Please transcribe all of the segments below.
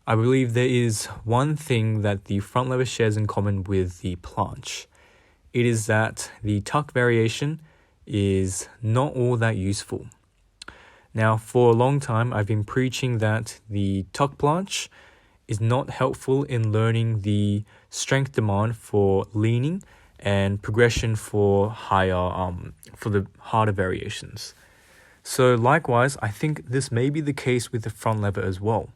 I believe there is one thing that the front lever shares in common with the planche. It is that the tuck variation is not all that useful. Now, for a long time, I've been preaching that the tuck planche is not helpful in learning the strength demand for leaning and progression for for the harder variations. So likewise, I think this may be the case with the front lever as well.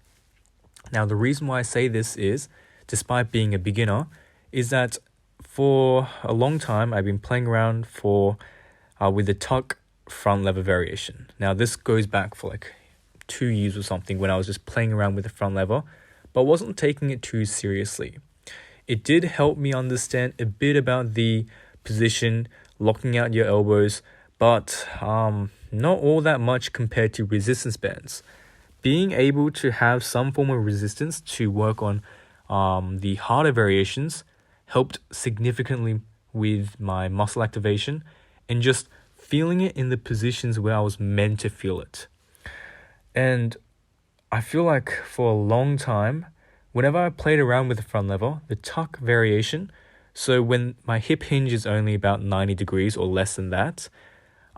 Now, the reason why I say this is, despite being a beginner, is that for a long time I've been playing around with the tuck front lever variation. Now, this goes back for like 2 years or something when I was just playing around with the front lever, but wasn't taking it too seriously. It did help me understand a bit about the position, locking out your elbows, but not all that much compared to resistance bands. Being able to have some form of resistance to work on the harder variations helped significantly with my muscle activation and just feeling it in the positions where I was meant to feel it. And I feel like for a long time, whenever I played around with the front lever, the tuck variation, so when my hip hinge is only about 90 degrees or less than that,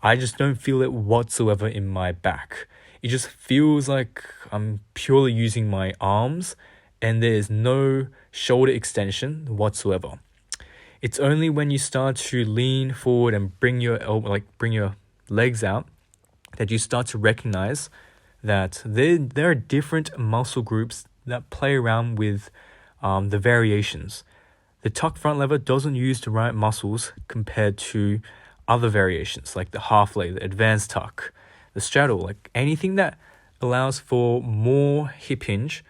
I just don't feel it whatsoever in my back. It just feels like I'm purely using my arms and there's no shoulder extension whatsoever. It's only when you start to lean forward and bring your legs out that you start to recognize that there are different muscle groups that play around with the variations. The tuck front lever doesn't use the right muscles compared to other variations like the half leg, the advanced tuck, the straddle, like anything that allows for more hip hinge,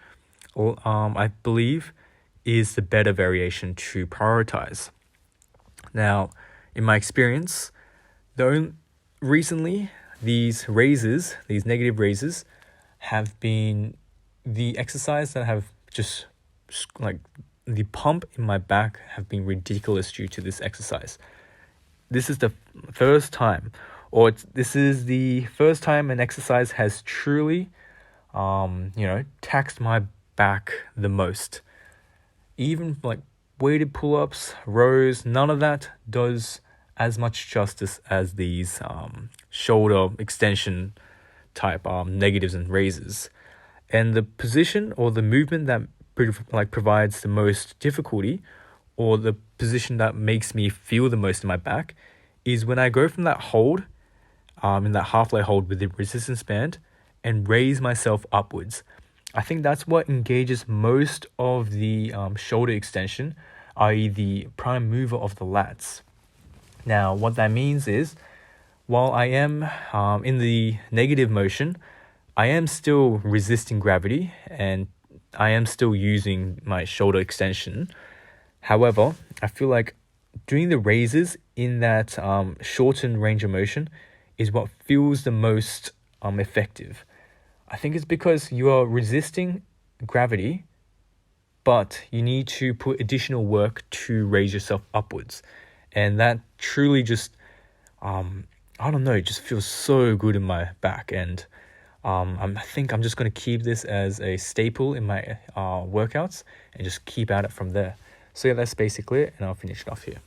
or I believe is the better variation to prioritize. Now, in my experience, recently these negative raises, have been the exercise that have just like the pump in my back have been ridiculous due to this exercise. This is the first time, an exercise has truly, taxed my back the most. Even like weighted pull-ups, rows, none of that does as much justice as these shoulder extension type negatives and raises. And the position or the movement that provides the most difficulty, or the position that makes me feel the most in my back, is when I go from that hold, in that half leg hold with the resistance band, and raise myself upwards. I think that's what engages most of the shoulder extension, i.e. the prime mover of the lats. Now, what that means is, while I am in the negative motion, I am still resisting gravity and I am still using my shoulder extension. However, I feel like doing the raises in that shortened range of motion is what feels the most effective. I think it's because you are resisting gravity, but you need to put additional work to raise yourself upwards. And that truly just, it just feels so good in my back. And I think I'm just going to keep this as a staple in my workouts and just keep at it from there. So yeah, that's basically it, and I'll finish it off here.